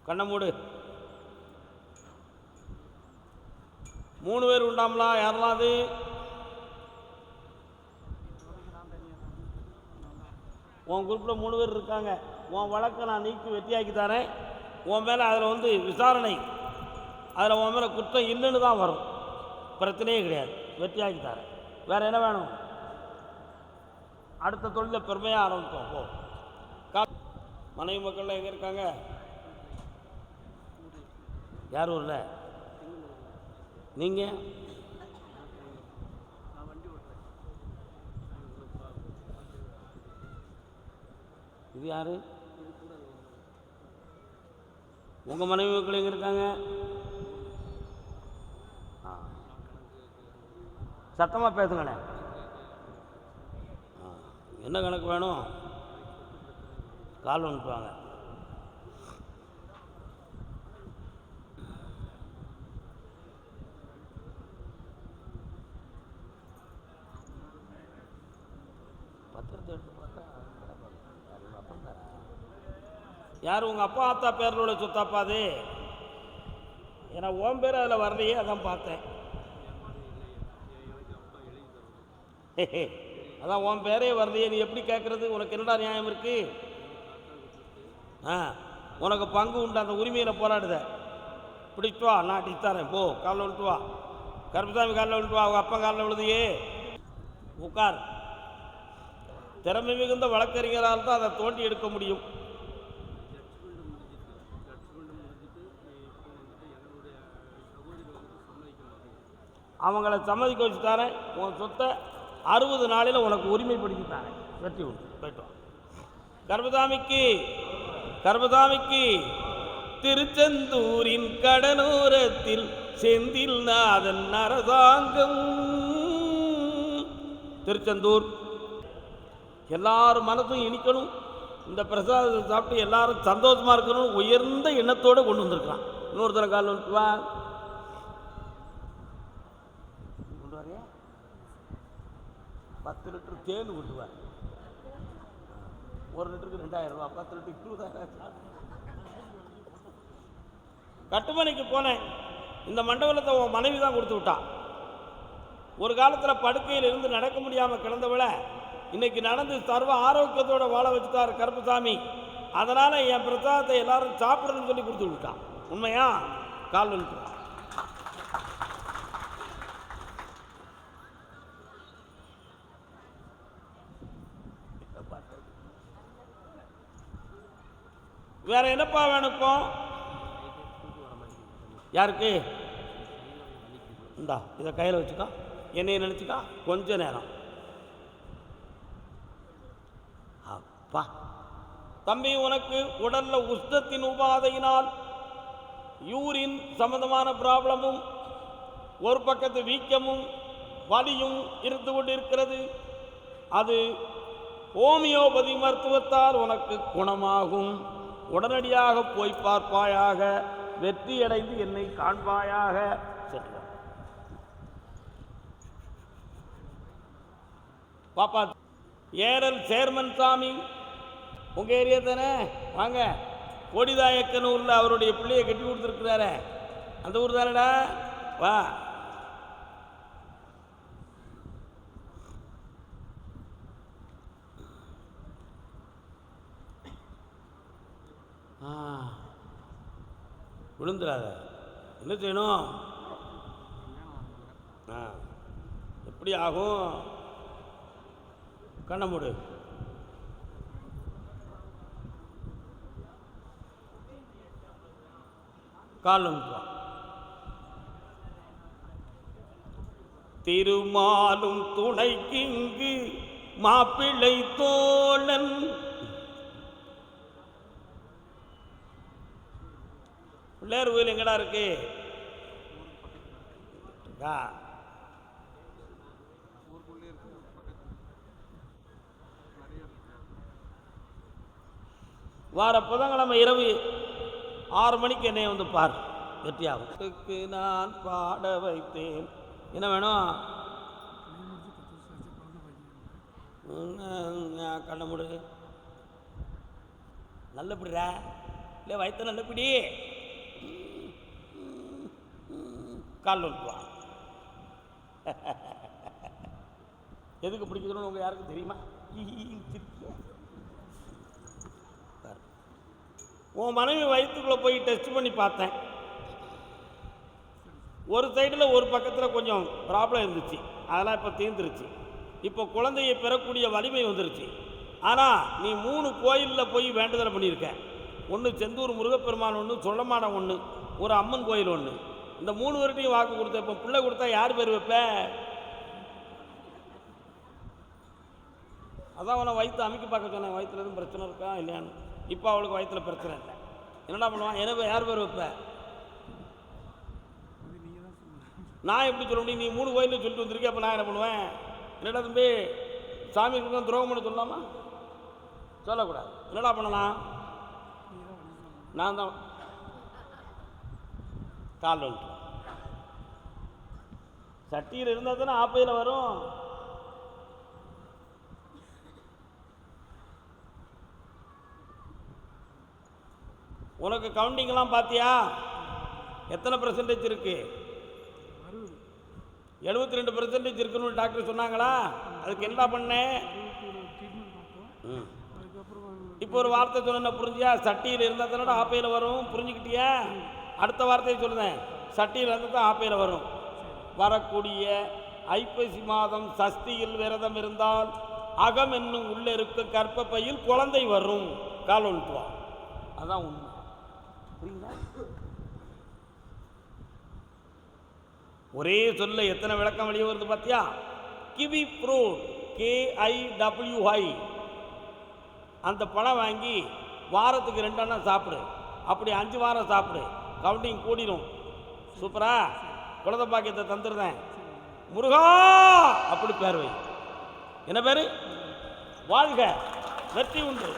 கண்ணை மூடு. 3 பேர் உண்டாமலா? யாரெல்லாம் அது? உன் குரூப்பில் 3 பேர் இருக்காங்க. உன் வழக்கை நான் நீக்கி வெற்றியாக்கி தரேன். உன் மேலே அதில் விசாரணை, அதில் உன் மேலே குற்றம் இல்லைன்னு தான் வரும். பிரச்சனையே கிடையாது, வெற்றியாக்கி தரேன். வேறு என்ன வேணும்? அடுத்த தொழிலை பெருமையாக ஆரம்பித்தோம். போ. மனைவி மக்கள்லாம் எங்கே இருக்காங்க? யார் ஊரில்? நீங்கள்? இது யாரு? உங்கள் மனைவி மக்கள் எங்கே இருக்காங்க? சத்தமாக பேசுங்கண்ணே. என்ன கணக்கு வேணும்? கால் வந்துட்டு வாங்க. பத்திரத்தை எடுத்து பார்த்தா யார்? உங்கள் அப்பா ஆத்தா பேரில் உள்ள சொத்தாப்பா அது? ஏன்னா ஓம் பேர் அதில் வரலையே, அதான் பார்த்தேன். அதான் உன் பேரே வரலையே, நீ எப்படி கேட்குறது? உனக்கு என்னடா நியாயம் இருக்கு? உனக்கு பங்கு உண்டு, அந்த உரிமையில் போராடுத. பிடிச்சிட்டு வா, நான் அடித்தாரேன். போ, காலில் விழுட்டு வா. கருப்பசாமி காலில் விழுட்டு வா. அவங்க அப்பா காலில் விழுதையே. உட்கார். திறமை மிகுந்த வழக்கறிஞரால் தான் அதை தோண்டி எடுக்க முடியும். அவங்கள சம்மதிக்க வச்சு தரேன். உன் சொத்தை 60 நாளில் உனக்கு உரிமைப்படுத்தி தரேன். வெற்றி உண்டு. போயிட்டு வா. கர்மசாமிக்கு திருச்செந்தூரின் கடலோரத்தில் செந்தில் நாதன் அரசாங்கம். திருச்செந்தூர் எல்லாரும் மனசும் இனிக்கணும். இந்த பிரசாதத்தை சாப்பிட்டு எல்லாரும் சந்தோஷமா இருக்கணும். உயர்ந்த எண்ணத்தோடு கொண்டு வந்திருக்கான். இன்னொருத்தர கால் வந்துட்டு வா. கொண்டு வரையா? 10 லிட்டர் தேன் கொண்டுவார். 1 லிட்டருக்கு 2000 ரூபா. 10 லிட்டருக்கு 20,000. கட்டுமனைக்கு போனேன். இந்த மண்டபத்தை உன் மனைவி தான் கொடுத்து விட்டா. ஒரு காலத்தில் படுக்கையில் இருந்து நடக்க முடியாமல் கிடந்தவளை இன்னைக்கு நடந்து சர்வ ஆரோக்கியத்தோட வாழ வச்சுட்டாரு கருப்பசாமி. அதனால என் பிரசாதத்தை எல்லாரும் சாப்பிடணும்னு சொல்லி கொடுத்து விட்டான். உண்மையா? கால் வந்துட்டு வேற என்னப்பா வேணும் இப்போ? யாருக்கு? இந்தா இதை கையில் வச்சுக்கா. என்னைய நினச்சிக்கா. கொஞ்ச நேரம். அப்பா தம்பி, உனக்கு உடல்ல உஷ்ணத்தின் உபாதையினால் யூரின் சம்பந்தமான ப்ராப்ளமும் ஒரு பக்கத்து வீக்கமும் வலியும் இருந்து கொண்டு இருக்கிறது. அது ஹோமியோபதி மருத்துவத்தால் உனக்கு குணமாகும். உடனடியாக போய் பார்ப்பாயாக. வெற்றியடைந்து என்னை காண்பாயாக. பாப்பா ஏரல் சேர்மன் சாமி, உங்க ஏரியா தானே? வாங்க. கோடிதாயக்கனூர்ல அவருடைய பிள்ளையை கட்டி கொடுத்துருக்கிறாரு. அந்த ஊர் தானடா? வா. விழுந்துடாத. என்ன செய்யணும்? எப்படி ஆகும்? கண்ண மூடு. கால் வந்துவா. திருமாலும் துணைக்கிங்கு மாப்பிள்ளை தோழன். பிள்ளையார் கோயில் எங்கடா இருக்கு? வார புதன்கிழமை இரவு 6 மணிக்கு என்னை வந்து பார். வெற்றியாகும். நான் பாட வைத்தேன். என்ன வேணும்? கண்ண முடு. நல்லபடிடா. இல்லை வயிற்று நல்ல பிடி கால் வந்துடுவான். எதுக்கு பிடிக்கணும்னு உங்க யாருக்கும் தெரியுமா? உன் மனைவி வயிற்றுக்குள்ளே போய் டெஸ்ட் பண்ணி பார்த்தேன். ஒரு சைடில் ஒரு பக்கத்தில் கொஞ்சம் ப்ராப்ளம் இருந்துச்சு, அதெல்லாம் இப்போ தீர்ந்துருச்சு. இப்போ குழந்தையை பெறக்கூடிய வலிமை வந்துருச்சு. ஆனால் நீ 3 கோயிலில் போய் வேண்டுதலை பண்ணியிருக்க. ஒன்று செந்தூர் முருகப்பெருமான் ஒன்று, சொல்லமாடம் ஒன்று, ஒரு அம்மன் கோயில் ஒன்று. இந்த 3 வருட்டையும் வாக்கு கொடுத்த. இப்போ பிள்ளை கொடுத்தா யார் பேர் வைப்ப? அதான் அவனை வயிற்று அமைக்க பார்க்க சொன்னேன். வயிற்றுல எதுவும் பிரச்சனை இருக்கா இல்லையான்னு. இப்போ அவளுக்கு வயிற்றுல பிரச்சனை இல்லை. என்னடா பண்ணுவான்? எனக்கு யார் பேர் வைப்ப? நான் எப்படி சொல்ல முடியும்? நீ 3 கோயிலில் சொல்லிட்டு வந்திருக்கேன். அப்போ நான் என்ன பண்ணுவேன்? என்னடா தம்பி, சாமி துரோகம் பண்ண சொல்லலாமா? சொல்லக்கூடாது. என்னடா பண்ணலாம்? நான் தான் கால் வந்துட்டு சட்டியில் இருந்தால் தானே ஆப்பையில் வரும். உனக்கு கவுண்டிங்லாம் பார்த்தியா? எத்தனை % இருக்கு? 72% இருக்குன்னு டாக்டர் சொன்னாங்களா? அதுக்கு என்னடா பண்ணேன்? இப்போ ஒரு வார்த்தை சொன்ன புரிஞ்சியா? சட்டியில் இருந்தால் தானே ஆப்பையில் வரும். புரிஞ்சுக்கிட்டியா? அடுத்த வார்த்தையை சொல்லுதேன். சட்டியில் இருந்தால் தான் ஆப்பையில் வரும். வரக்கூடிய ஐப்பசி மாதம் சஷ்டியில் விரதம் இருந்தால் அகம் என்னும் உள்ளே இருக்க கற்பப்பையில் குழந்தை வரும். கால் ஒன்றுவா. அதான் உண்மை. புரியுங்களா? ஒரே சொல்ல எத்தனை விளக்கம் வெளியே வருது பார்த்தியா? கிவி ஃப்ரூட், KIWI, அந்த பழம் வாங்கி வாரத்துக்கு 2 அண்ணா சாப்பிடு. அப்படி 5 வாரம் சாப்பிடு. கவுண்டிங் கூடிடும். சூப்பரா? குழந்தை பாக்கியத்தை தந்துருந்தேன். முருகா அப்படி பேர் வை. என்ன பேரு? வாழ்க, வெற்றி உண்டு.